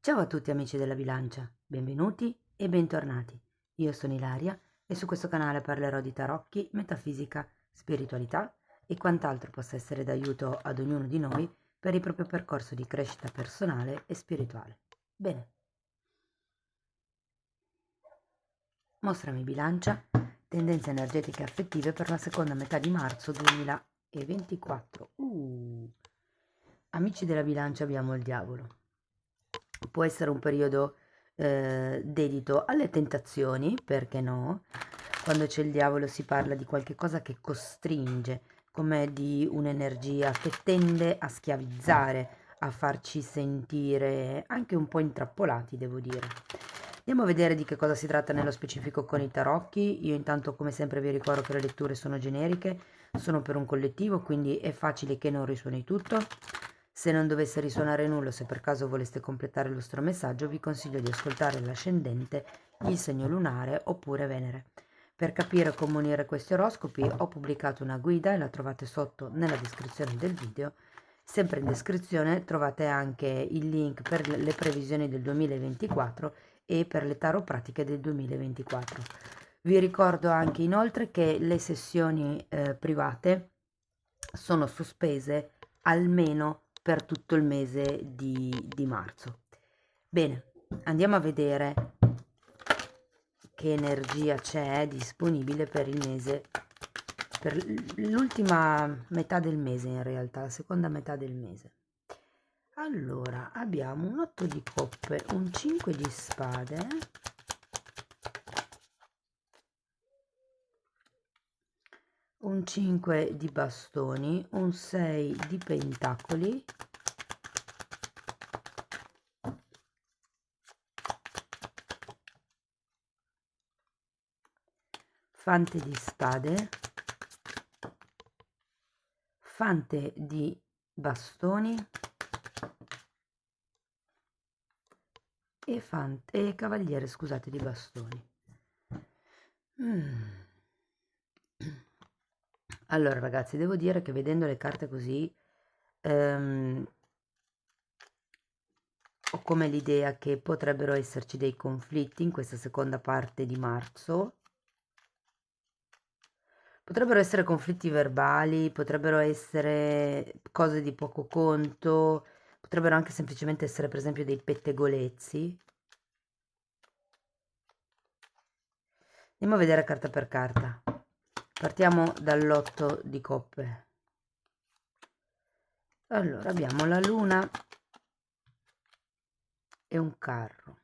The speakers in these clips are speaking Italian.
Ciao a tutti amici della bilancia, benvenuti e bentornati. Io sono Ilaria e su questo canale parlerò di tarocchi, metafisica, spiritualità e quant'altro possa essere d'aiuto ad ognuno di noi per il proprio percorso di crescita personale e spirituale. Bene, mostrami bilancia, tendenze energetiche e affettive per la seconda metà di marzo 2024. Amici della bilancia, abbiamo il diavolo. Può essere un periodo dedito alle tentazioni, perché no? Quando c'è il diavolo si parla di qualche cosa che costringe, come di un'energia che tende a schiavizzare, a farci sentire anche un po' intrappolati, devo dire. Andiamo a vedere di che cosa si tratta nello specifico con i tarocchi. Io intanto, come sempre, vi ricordo che le letture sono generiche, sono per un collettivo, quindi è facile che non risuoni tutto. Se non dovesse risuonare nulla, se per caso voleste completare il vostro messaggio, vi consiglio di ascoltare l'ascendente, il segno lunare oppure Venere. Per capire come unire questi oroscopi ho pubblicato una guida e la trovate sotto nella descrizione del video. Sempre in descrizione trovate anche il link per le previsioni del 2024 e per le tarot pratiche del 2024. Vi ricordo anche inoltre che le sessioni private sono sospese almeno per tutto il mese di marzo. Bene, andiamo a vedere che energia c'è disponibile per il mese, per l'ultima metà del mese, in realtà, la seconda metà del mese. Allora, abbiamo un 8 di coppe, un 5 di spade, un 5 di bastoni, un 6 di pentacoli, fante di spade, fante di bastoni e cavaliere, scusate, di bastoni. Allora ragazzi, devo dire che vedendo le carte così ho come l'idea che potrebbero esserci dei conflitti in questa seconda parte di marzo. Potrebbero essere conflitti verbali, potrebbero essere cose di poco conto, potrebbero anche semplicemente essere per esempio dei pettegolezzi. Andiamo a vedere carta per carta. Partiamo dall'8 di coppe. Allora abbiamo la luna e un carro.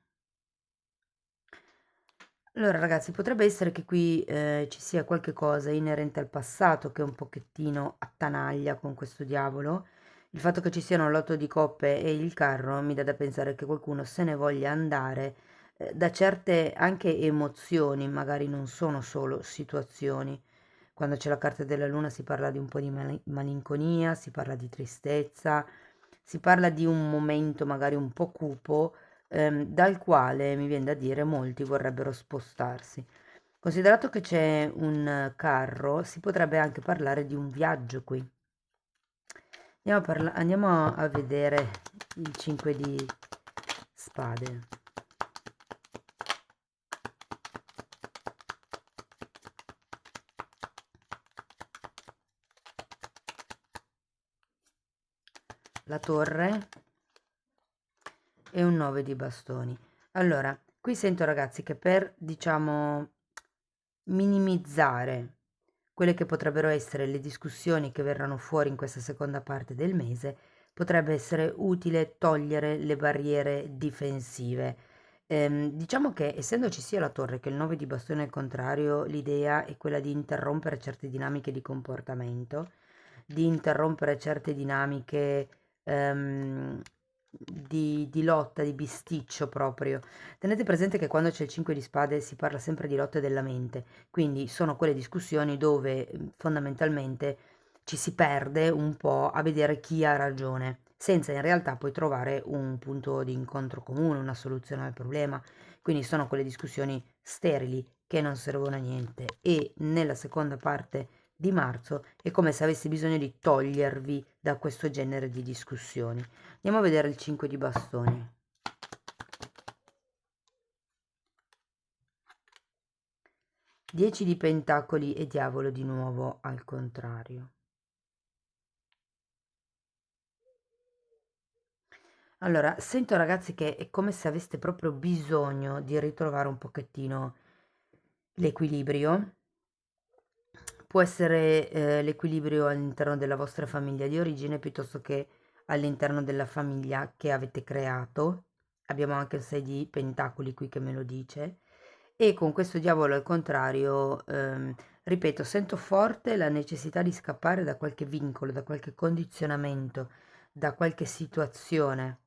Allora ragazzi, potrebbe essere che qui ci sia qualche cosa inerente al passato che un pochettino attanaglia con questo diavolo. Il fatto che ci siano l'otto di coppe e il carro mi dà da pensare che qualcuno se ne voglia andare da certe anche emozioni, magari non sono solo situazioni. Quando c'è la carta della luna si parla di un po' di malinconia, si parla di tristezza, si parla di un momento magari un po' cupo, dal quale mi viene da dire molti vorrebbero spostarsi. Considerato che c'è un carro, si potrebbe anche parlare di un viaggio qui. Andiamo a vedere il 5 di spade. La torre e un 9 di bastoni. Allora, qui sento ragazzi che per, diciamo, minimizzare quelle che potrebbero essere le discussioni che verranno fuori in questa seconda parte del mese, potrebbe essere utile togliere le barriere difensive. Diciamo che essendoci sia la torre che il 9 di bastone al contrario, l'idea è quella di interrompere certe dinamiche di comportamento, di interrompere certe dinamiche di lotta, di bisticcio proprio. Tenete presente che quando c'è il 5 di spade si parla sempre di lotte della mente, quindi sono quelle discussioni dove fondamentalmente ci si perde un po' a vedere chi ha ragione, senza in realtà poi trovare un punto di incontro comune, una soluzione al problema. Quindi sono quelle discussioni sterili che non servono a niente e nella seconda parte di marzo è come se avessi bisogno di togliervi da questo genere di discussioni. Andiamo a vedere il 5 di bastoni. 10 di pentacoli e diavolo di nuovo al contrario. Allora, sento ragazzi che è come se aveste proprio bisogno di ritrovare un pochettino l'equilibrio. Può essere l'equilibrio all'interno della vostra famiglia di origine piuttosto che all'interno della famiglia che avete creato. Abbiamo anche il 6 di pentacoli qui che me lo dice. E con questo diavolo al contrario, ripeto, sento forte la necessità di scappare da qualche vincolo, da qualche condizionamento, da qualche situazione.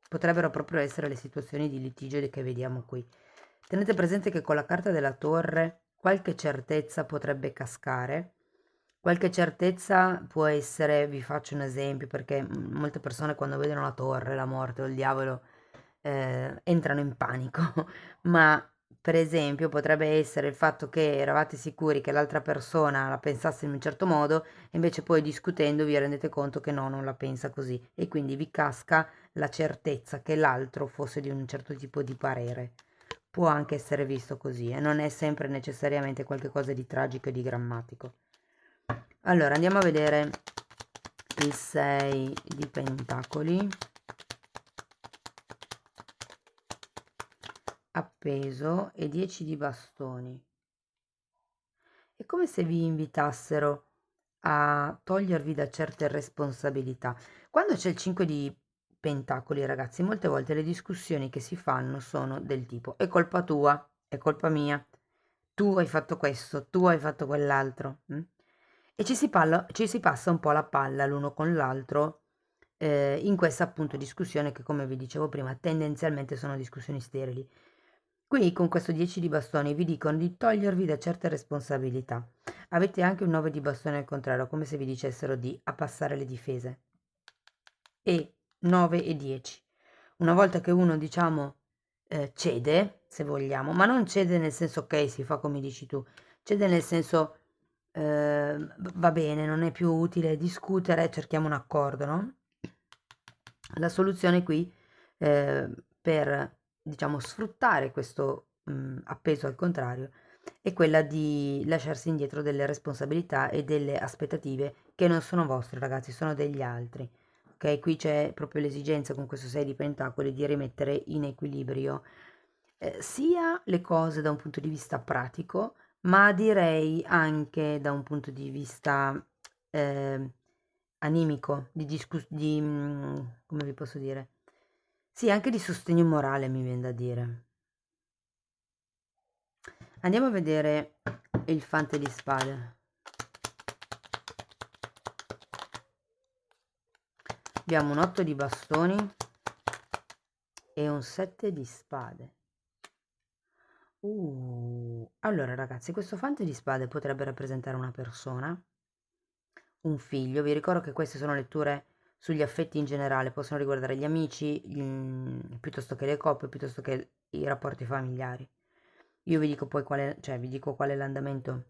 Potrebbero proprio essere le situazioni di litigio che vediamo qui. Tenete presente che con la carta della torre qualche certezza potrebbe cascare. Qualche certezza può essere, vi faccio un esempio, perché molte persone quando vedono la torre, la morte o il diavolo entrano in panico, ma per esempio potrebbe essere il fatto che eravate sicuri che l'altra persona la pensasse in un certo modo e invece poi discutendo vi rendete conto che no, non la pensa così e quindi vi casca la certezza che l'altro fosse di un certo tipo di parere. Può anche essere visto così e non è sempre necessariamente qualcosa di tragico e di drammatico. Allora andiamo a vedere il 6 di pentacoli appeso e 10 di bastoni. È come se vi invitassero a togliervi da certe responsabilità. Quando c'è il 5 di pentacoli, ragazzi, molte volte le discussioni che si fanno sono del tipo: è colpa tua, è colpa mia, tu hai fatto questo, tu hai fatto quell'altro. E ci si passa un po' la palla l'uno con l'altro in questa appunto discussione che, come vi dicevo prima, tendenzialmente sono discussioni sterili. Qui con questo 10 di bastoni vi dicono di togliervi da certe responsabilità. Avete anche un 9 di bastoni al contrario, come se vi dicessero di abbassare le difese. E 9 e 10. Una volta che uno, diciamo, cede, se vogliamo, ma non cede nel senso ok, si fa come dici tu, cede nel senso va bene, non è più utile discutere, cerchiamo un accordo, no? La soluzione qui per, diciamo, sfruttare questo appeso al contrario è quella di lasciarsi indietro delle responsabilità e delle aspettative che non sono vostre, ragazzi, sono degli altri. Ok, qui c'è proprio l'esigenza con questo 6 di pentacoli di rimettere in equilibrio sia le cose da un punto di vista pratico, ma direi anche da un punto di vista eh, animico, come vi posso dire? Sì, anche di sostegno morale mi viene da dire. Andiamo a vedere il fante di spade. Abbiamo un 8 di bastoni e un 7 di spade. Allora ragazzi, questo fante di spade potrebbe rappresentare una persona, un figlio. Vi ricordo che queste sono letture sugli affetti in generale, possono riguardare gli amici, piuttosto che le coppie, piuttosto che i rapporti familiari. Io vi dico poi quale, cioè vi dico qual è l'andamento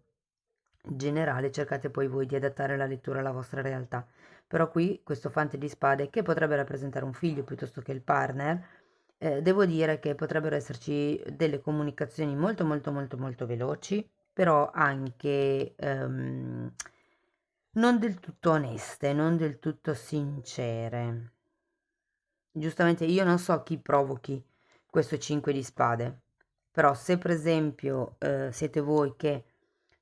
generale, cercate poi voi di adattare la lettura alla vostra realtà. Però qui questo fante di spade, che potrebbe rappresentare un figlio piuttosto che il partner, devo dire che potrebbero esserci delle comunicazioni molto molto molto molto veloci, però anche non del tutto oneste, non del tutto sincere. Giustamente io non so chi provochi questo 5 di spade, però se per esempio siete voi che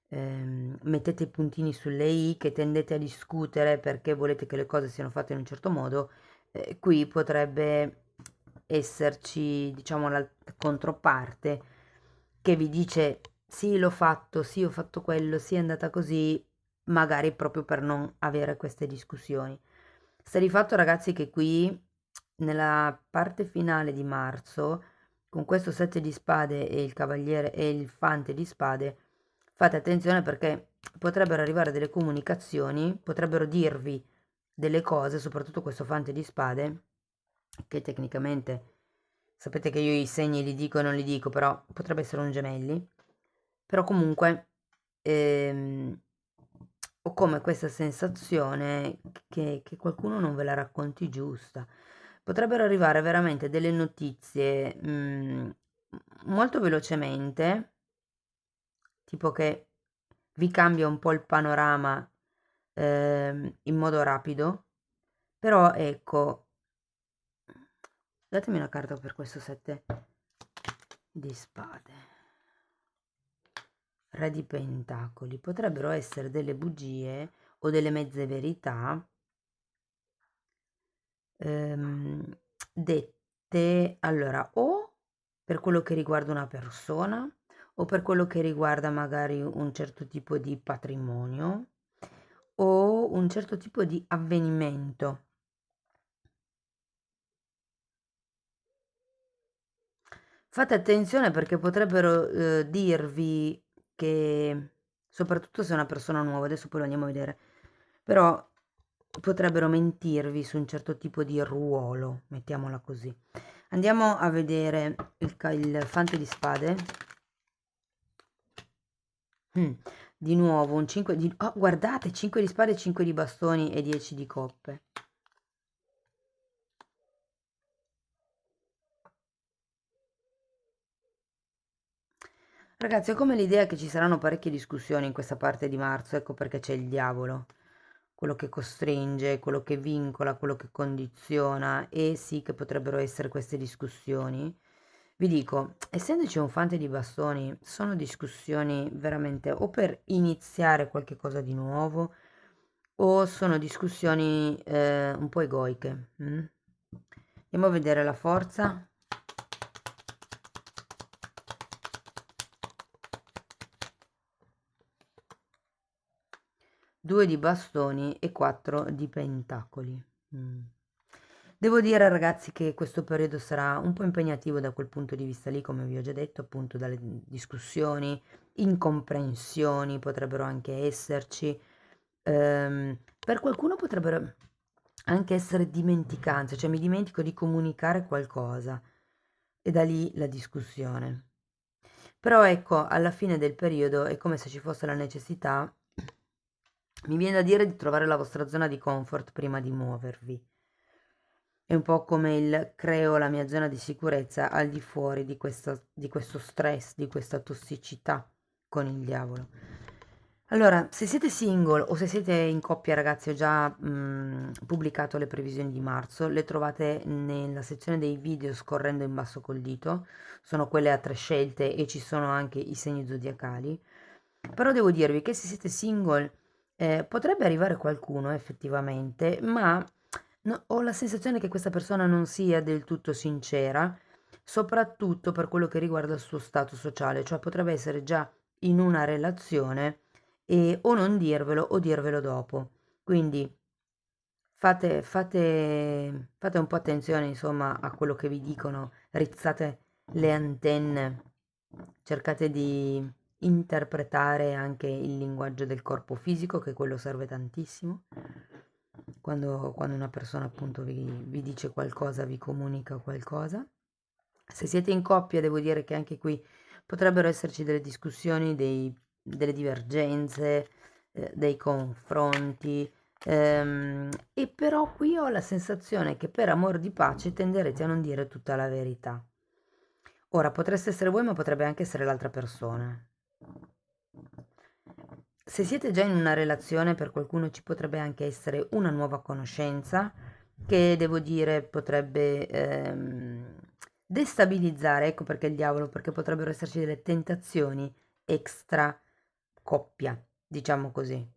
mettete i puntini sulle i, che tendete a discutere perché volete che le cose siano fatte in un certo modo, qui potrebbe esserci, diciamo, la controparte che vi dice sì, l'ho fatto, sì, ho fatto quello, sì, è andata così, magari proprio per non avere queste discussioni. Sta di fatto, ragazzi, che qui nella parte finale di marzo, con questo 7 di spade e il cavaliere e il fante di spade, fate attenzione perché potrebbero arrivare delle comunicazioni, potrebbero dirvi delle cose, soprattutto questo fante di spade, che tecnicamente sapete che io i segni li dico e non li dico, però potrebbe essere un gemelli, però comunque ehm, ho come questa sensazione che qualcuno non ve la racconti giusta. Potrebbero arrivare veramente delle notizie molto velocemente, tipo che vi cambia un po' il panorama in modo rapido, però ecco, datemi una carta per questo 7 di spade. Re di pentacoli, potrebbero essere delle bugie o delle mezze verità dette allora o per quello che riguarda una persona o per quello che riguarda magari un certo tipo di patrimonio o un certo tipo di avvenimento. Fate attenzione perché potrebbero dirvi che, soprattutto se è una persona nuova, adesso poi lo andiamo a vedere, però potrebbero mentirvi su un certo tipo di ruolo, mettiamola così. Andiamo a vedere il fante di spade. Mm, Di nuovo un 5 di... Oh, guardate, 5 di spade, 5 di bastoni e 10 di coppe. Ragazzi, ho come l'idea che ci saranno parecchie discussioni in questa parte di marzo, ecco perché c'è il diavolo, quello che costringe, quello che vincola, quello che condiziona, e sì che potrebbero essere queste discussioni. Vi dico, essendoci un fante di bastoni, sono discussioni veramente o per iniziare qualche cosa di nuovo o sono discussioni un po' egoiche. Andiamo a vedere la forza. 2 di bastoni e 4 di pentacoli. Devo dire ragazzi che questo periodo sarà un po' impegnativo da quel punto di vista lì, come vi ho già detto, appunto dalle discussioni, incomprensioni potrebbero anche esserci. Per qualcuno potrebbero anche essere dimenticanze, cioè mi dimentico di comunicare qualcosa e da lì la discussione. Però ecco, alla fine del periodo è come se ci fosse la necessità, mi viene da dire, di trovare la vostra zona di comfort prima di muovervi. È un po' come il creo la mia zona di sicurezza al di fuori di questo stress, di questa tossicità con il diavolo. Allora, se siete single o se siete in coppia, ragazzi, ho già pubblicato le previsioni di marzo, le trovate nella sezione dei video scorrendo in basso col dito, sono quelle a 3 scelte e ci sono anche i segni zodiacali. Però devo dirvi che se siete single potrebbe arrivare qualcuno effettivamente, ma ho la sensazione che questa persona non sia del tutto sincera, soprattutto per quello che riguarda il suo stato sociale, cioè potrebbe essere già in una relazione e o non dirvelo o dirvelo dopo. Quindi fate un po' attenzione, insomma, a quello che vi dicono, rizzate le antenne, cercate di interpretare anche il linguaggio del corpo fisico, che quello serve tantissimo. Quando una persona appunto vi dice qualcosa, vi comunica qualcosa. Se siete in coppia, devo dire che anche qui potrebbero esserci delle discussioni, delle divergenze, dei confronti. E però qui ho la sensazione che per amor di pace tenderete a non dire tutta la verità. Ora, potreste essere voi, ma potrebbe anche essere l'altra persona. Se siete già in una relazione, per qualcuno ci potrebbe anche essere una nuova conoscenza che, devo dire, potrebbe destabilizzare, ecco perché il diavolo, perché potrebbero esserci delle tentazioni extra coppia, diciamo così.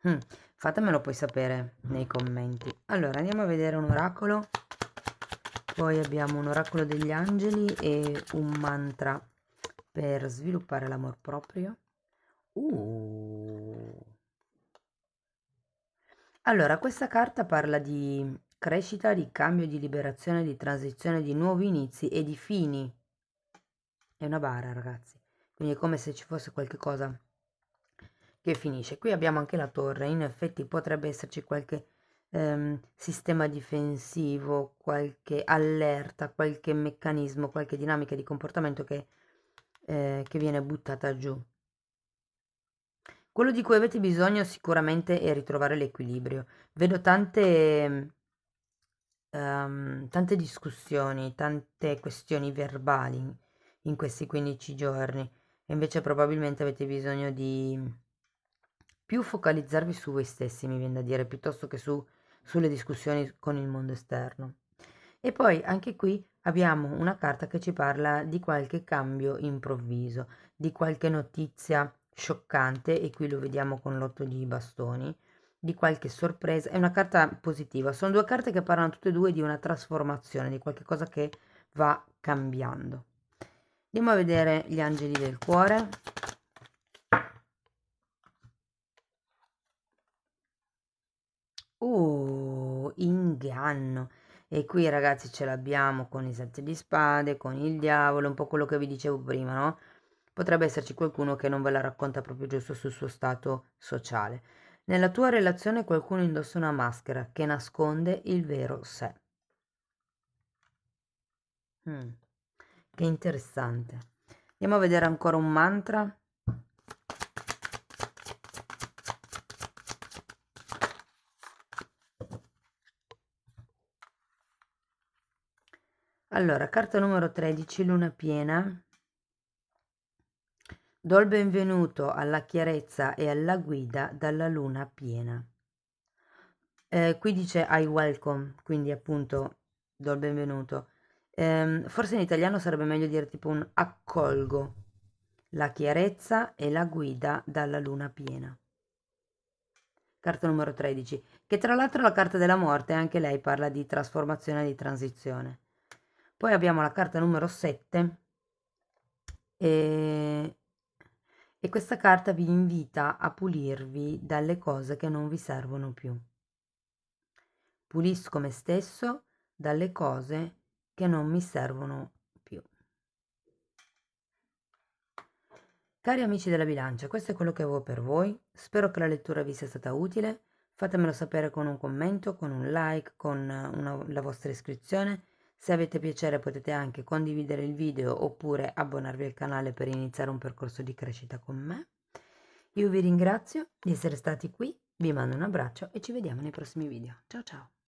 Mm, Fatemelo poi sapere nei commenti. Allora, andiamo a vedere un oracolo. Poi abbiamo un oracolo degli angeli e un mantra per sviluppare l'amor proprio. Uh. Allora, questa carta parla di crescita, di cambio, di liberazione, di transizione, di nuovi inizi e di fini. È una bara, ragazzi. Quindi è come se ci fosse qualche cosa che finisce. Qui abbiamo anche la torre. In effetti potrebbe esserci qualche sistema difensivo, qualche allerta, qualche meccanismo, qualche dinamica di comportamento che viene buttata giù. Quello di cui avete bisogno sicuramente è ritrovare l'equilibrio. Vedo tante discussioni, tante questioni verbali in questi 15 giorni e invece probabilmente avete bisogno di più focalizzarvi su voi stessi, mi viene da dire, piuttosto che sulle discussioni con il mondo esterno. E poi anche qui abbiamo una carta che ci parla di qualche cambio improvviso, di qualche notizia scioccante, e qui lo vediamo con l'otto di bastoni, di qualche sorpresa. È una carta positiva, sono due carte che parlano tutte e due di una trasformazione, di qualche cosa che va cambiando. Andiamo a vedere gli angeli del cuore. Inganno. E qui ragazzi ce l'abbiamo con i sette di spade, con il diavolo, un po' quello che vi dicevo prima, no? Potrebbe esserci qualcuno che non ve la racconta proprio giusto sul suo stato sociale. Nella tua relazione qualcuno indossa una maschera che nasconde il vero sé. Che interessante. Andiamo a vedere ancora un mantra. Allora, carta numero 13, luna piena. Do il benvenuto alla chiarezza e alla guida dalla luna piena. Qui dice I welcome, quindi appunto do il benvenuto. Forse in italiano sarebbe meglio dire tipo un accolgo la chiarezza e la guida dalla luna piena. Carta numero 13, che tra l'altro è la carta della morte, anche lei parla di trasformazione e di transizione. Poi abbiamo la carta numero 7 e questa carta vi invita a pulirvi dalle cose che non vi servono più. Pulisco me stesso dalle cose che non mi servono più. Cari amici della bilancia, questo è quello che avevo per voi. Spero che la lettura vi sia stata utile. Fatemelo sapere con un commento, con un like, con la vostra iscrizione. Se avete piacere potete anche condividere il video oppure abbonarvi al canale per iniziare un percorso di crescita con me. Io vi ringrazio di essere stati qui, vi mando un abbraccio e ci vediamo nei prossimi video. Ciao ciao!